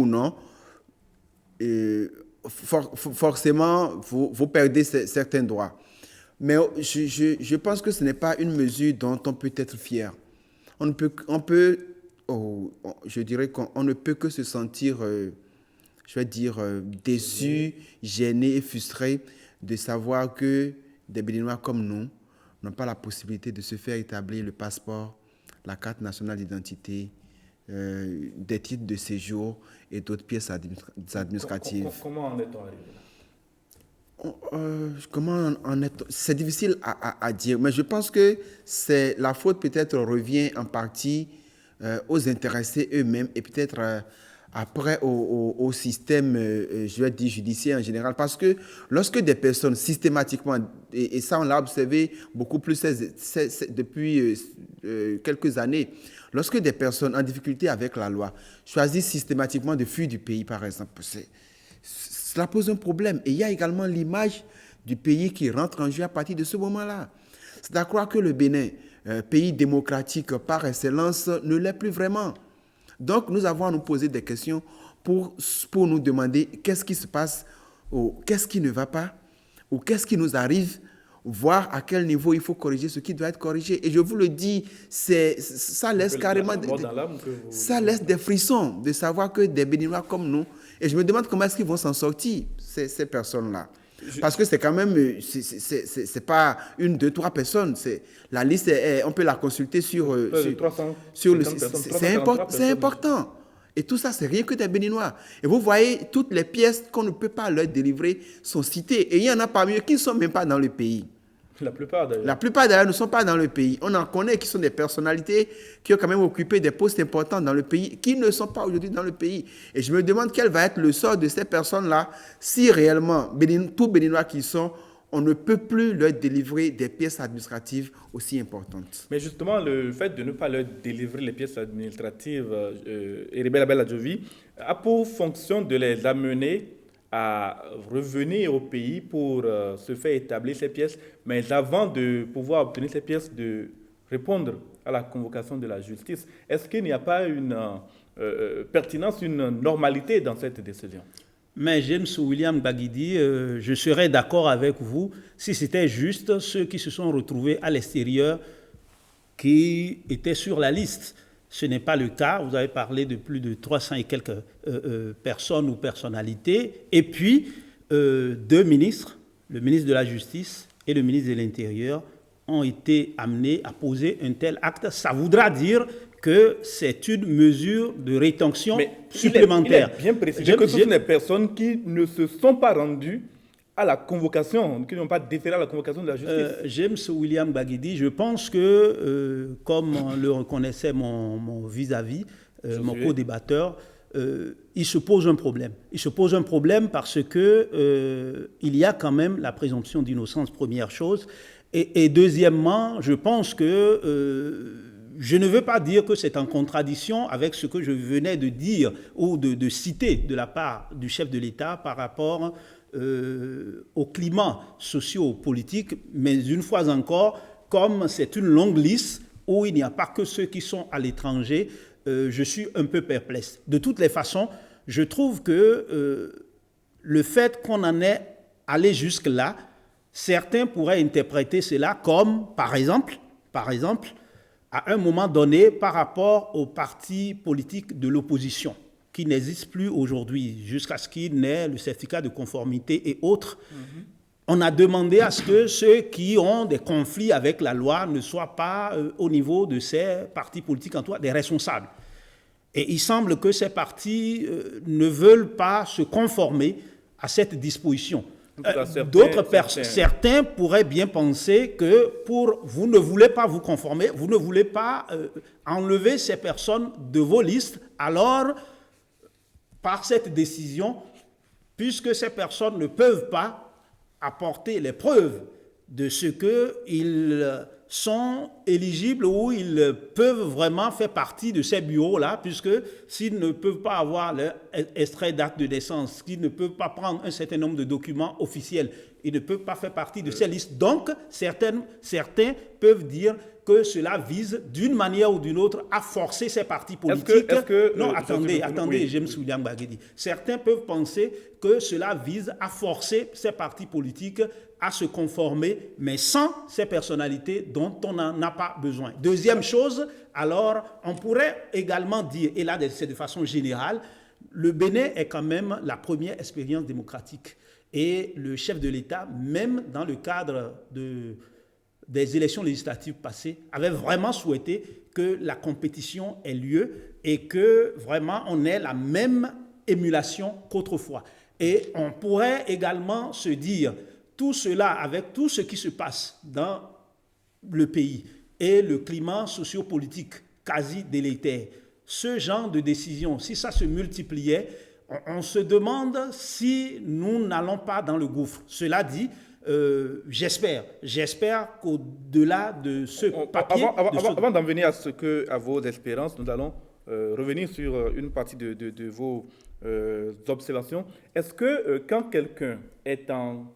non. Forcément, vous perdez certains droits. Mais je pense que ce n'est pas une mesure dont on peut être fier. Je dirais qu'on ne peut que se sentir... déçu, gêné et frustré de savoir que des Béninois comme nous n'ont pas la possibilité de se faire établir le passeport, la carte nationale d'identité, des titres de séjour et d'autres pièces administratives. Comment en est-on arrivé là? C'est difficile à dire, mais je pense que la faute peut-être revient en partie aux intéressés eux-mêmes et peut-être après au système, judiciaire en général. Parce que lorsque des personnes systématiquement, et ça on l'a observé beaucoup plus depuis quelques années, lorsque des personnes en difficulté avec la loi choisissent systématiquement de fuir du pays, par exemple, cela pose un problème. Et il y a également l'image du pays qui rentre en jeu à partir de ce moment-là. C'est à croire que le Bénin, pays démocratique par excellence, ne l'est plus vraiment. Donc, nous avons à nous poser des questions pour nous demander qu'est-ce qui se passe, ou qu'est-ce qui ne va pas, ou qu'est-ce qui nous arrive voir à quel niveau il faut corriger ce qui doit être corrigé. Et je vous le dis, ça laisse carrément... Ça laisse des frissons de savoir que des Béninois comme nous, et je me demande comment est-ce qu'ils vont s'en sortir, ces personnes-là. Parce que c'est quand même, c'est pas une, deux, trois personnes. La liste, on peut la consulter sur le site. C'est important. Et tout ça, c'est rien que des Béninois. Et vous voyez, toutes les pièces qu'on ne peut pas leur délivrer sont citées. Et il y en a parmi eux qui ne sont même pas dans le pays. La plupart d'ailleurs ne sont pas dans le pays. On en connaît qui sont des personnalités qui ont quand même occupé des postes importants dans le pays, qui ne sont pas aujourd'hui dans le pays. Et je me demande quel va être le sort de ces personnes-là si réellement, tout Béninois qu'ils sont, on ne peut plus leur délivrer des pièces administratives aussi importantes. Mais justement, le fait de ne pas leur délivrer les pièces administratives, Heribert Abel Adjovi, a pour fonction de les amener à revenir au pays pour se faire établir ces pièces, mais avant de pouvoir obtenir ces pièces, de répondre à la convocation de la justice. Est-ce qu'il n'y a pas une pertinence, une normalité dans cette décision? Mais James William Baguidi, je serais d'accord avec vous si c'était juste ceux qui se sont retrouvés à l'extérieur qui étaient sur la liste. Ce n'est pas le cas. Vous avez parlé de plus de 300 et quelques personnes ou personnalités. Et puis, 2 ministres, le ministre de la Justice et le ministre de l'Intérieur, ont été amenés à poser un tel acte. Ça voudra dire que c'est une mesure de rétention supplémentaire. Il est bien précisé que ce sont des personnes qui ne se sont pas rendues à la convocation, qui n'ont pas déféré à la convocation de la justice. James William Baguidi, je pense que, comme le reconnaissait mon vis-à-vis, mon co-débatteur, il se pose un problème. Il se pose un problème parce que il y a quand même la présomption d'innocence, première chose. Et deuxièmement, je pense que je ne veux pas dire que c'est en contradiction avec ce que je venais de dire ou de citer de la part du chef de l'État par rapport au climat socio-politique, mais une fois encore, comme c'est une longue liste où il n'y a pas que ceux qui sont à l'étranger, je suis un peu perplexe. De toutes les façons, je trouve que le fait qu'on en ait allé jusque-là, certains pourraient interpréter cela comme, par exemple, à un moment donné, par rapport aux partis politiques de l'opposition, qui n'existent plus aujourd'hui, jusqu'à ce qu'il n'ait le certificat de conformité et autres. On a demandé à ce que ceux qui ont des conflits avec la loi ne soient pas au niveau de ces partis politiques, en tout cas des responsables. Et il semble que ces partis ne veulent pas se conformer à cette disposition. Certains pourraient bien penser que vous ne voulez pas vous conformer, vous ne voulez pas enlever ces personnes de vos listes, alors par cette décision, puisque ces personnes ne peuvent pas apporter les preuves de ce qu'ils sont éligibles ou ils peuvent vraiment faire partie de ces bureaux-là, puisque s'ils ne peuvent pas avoir leur extrait d'acte de naissance, s'ils ne peuvent pas prendre un certain nombre de documents officiels, ils ne peuvent pas faire partie de ces listes. Donc, certains peuvent dire que cela vise, d'une manière ou d'une autre, à forcer ces partis politiques. Attendez, James William Baguidi. Certains peuvent penser que cela vise à forcer ces partis politiques à se conformer, mais sans ces personnalités dont on n'en a pas besoin. Deuxième chose, alors, on pourrait également dire, et là c'est de façon générale, le Bénin est quand même la première expérience démocratique. Et le chef de l'État, même dans le cadre des élections législatives passées, avait vraiment souhaité que la compétition ait lieu et que vraiment on ait la même émulation qu'autrefois. Et on pourrait également se dire, tout cela avec tout ce qui se passe dans le pays et le climat sociopolitique quasi délétère, ce genre de décision, si ça se multipliait, on se demande si nous n'allons pas dans le gouffre. Cela dit, j'espère qu'au-delà de ce papier... Avant d'en venir à vos espérances, nous allons revenir sur une partie de vos observations. Est-ce que quand quelqu'un est en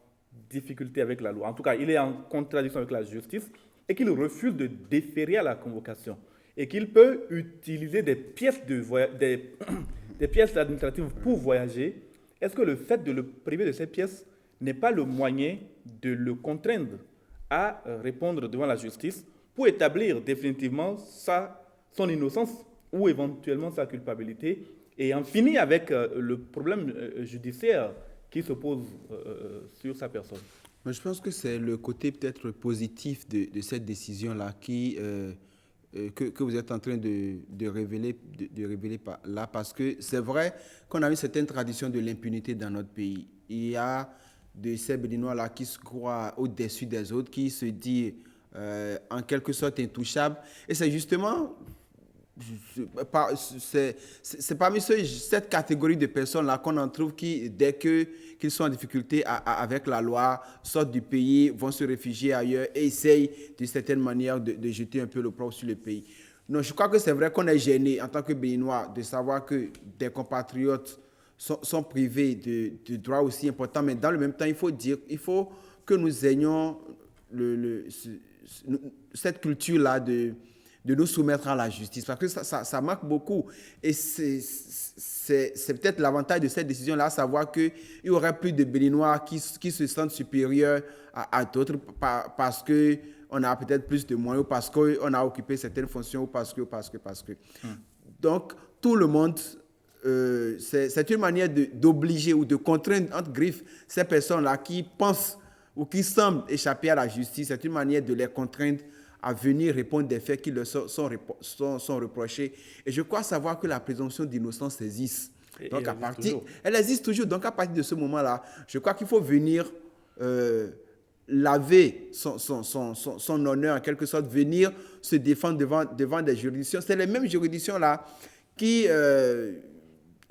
difficulté avec la loi, en tout cas il est en contradiction avec la justice, et qu'il refuse de déférer à la convocation, et qu'il peut utiliser des pièces des pièces administratives pour voyager, est-ce que le fait de le priver de ces pièces n'est pas le moyen de le contraindre à répondre devant la justice pour établir définitivement son innocence ou éventuellement sa culpabilité et en finir avec le problème judiciaire qui se pose sur sa personne. Mais je pense que c'est le côté peut-être positif de cette décision-là que vous êtes en train de révéler là, parce que c'est vrai qu'on a une certaine tradition de l'impunité dans notre pays. Il y a de ces Béninois-là qui se croient au-dessus des autres, qui se disent en quelque sorte intouchables. Et c'est justement... C'est parmi cette catégorie de personnes-là qu'on en trouve qui, dès qu'ils sont en difficulté avec la loi, sortent du pays, vont se réfugier ailleurs et essayent d'une certaine manière de jeter un peu l'opprobre sur le pays. Non, je crois que c'est vrai qu'on est gêné en tant que Béninois de savoir que des compatriotes sont privés de droits aussi importants, mais dans le même temps, il faut que nous ayons cette culture-là de nous soumettre à la justice, parce que ça manque beaucoup. Et c'est peut-être l'avantage de cette décision-là, à savoir qu'il y aurait plus de Béninois qui se sentent supérieurs à d'autres parce qu'on a peut-être plus de moyens, ou parce qu'on a occupé certaines fonctions, ou parce que. Donc, tout le monde, c'est une manière d'obliger ou de contraindre, entre griffes, ces personnes-là qui pensent ou qui semblent échapper à la justice. C'est une manière de les contraindre à venir répondre des faits qui leur sont reprochés. Et je crois savoir que la présomption d'innocence existe. Donc, elle existe toujours. Donc, à partir de ce moment-là, je crois qu'il faut venir laver son honneur, en quelque sorte, venir se défendre devant des juridictions. C'est les mêmes juridictions-là qui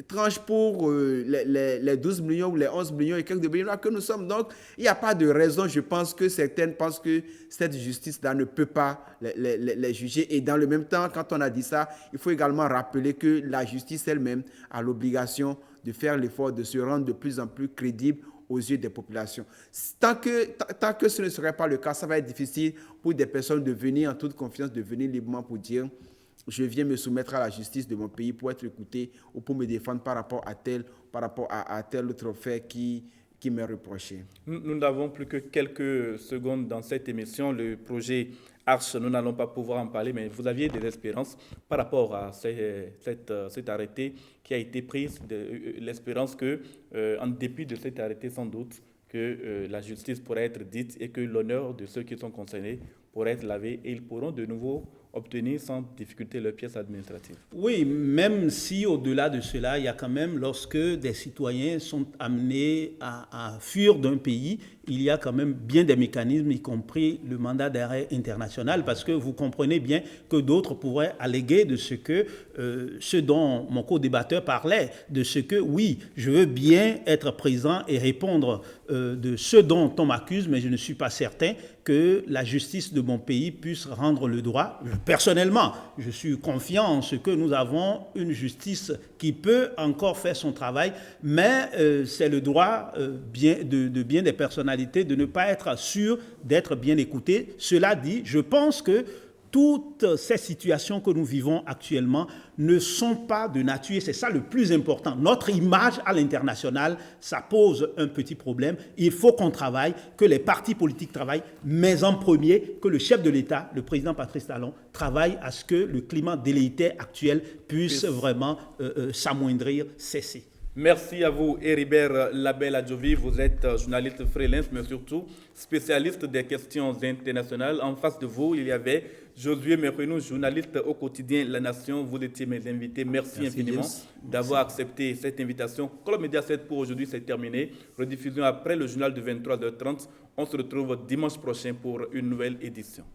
tranchent pour les 12 millions ou les 11 millions et quelques de Béninois que nous sommes. Donc, il n'y a pas de raison, je pense, que certaines pensent que cette justice-là ne peut pas les juger. Et dans le même temps, quand on a dit ça, il faut également rappeler que la justice elle-même a l'obligation de faire l'effort de se rendre de plus en plus crédible aux yeux des populations. Tant que ce ne serait pas le cas, ça va être difficile pour des personnes de venir en toute confiance, de venir librement pour dire « je viens me soumettre à la justice de mon pays pour être écouté ou pour me défendre par rapport à tel autre fait qui m'est reproché. » Nous n'avons plus que quelques secondes dans cette émission. Le projet Arche, nous n'allons pas pouvoir en parler, mais vous aviez des espérances par rapport à cet arrêté qui a été pris, l'espérance que, en dépit de cet arrêté, sans doute, que la justice pourrait être dite et que l'honneur de ceux qui sont concernés pourrait être lavé et ils pourront de nouveau obtenir sans difficulté leurs pièces administratives. Oui, même si au-delà de cela, il y a quand même, lorsque des citoyens sont amenés à fuir d'un pays, il y a quand même bien des mécanismes, y compris le mandat d'arrêt international, parce que vous comprenez bien que d'autres pourraient alléguer de ce dont mon co-débatteur parlait, de ce que, oui, je veux bien être présent et répondre de ce dont on m'accuse, mais je ne suis pas certain que la justice de mon pays puisse rendre le droit. Personnellement, je suis confiant en ce que nous avons une justice qui peut encore faire son travail, mais c'est le droit de bien des personnalités de ne pas être sûr d'être bien écouté. Cela dit, je pense que toutes ces situations que nous vivons actuellement ne sont pas de nature, c'est ça le plus important. Notre image à l'international, ça pose un petit problème. Il faut qu'on travaille, que les partis politiques travaillent, mais en premier, que le chef de l'État, le président Patrice Talon, travaille à ce que le climat délétère actuel puisse vraiment s'amoindrir, cesser. Merci à vous, Heribert Label Adjovi. Vous êtes journaliste freelance, mais surtout spécialiste des questions internationales. En face de vous, il y avait Josué Merounou, journaliste au quotidien La Nation. Vous étiez mes invités. Merci infiniment d'avoir accepté cette invitation. Club Média 7 pour aujourd'hui, c'est terminé. Rediffusion après le journal de 23h30. On se retrouve dimanche prochain pour une nouvelle édition.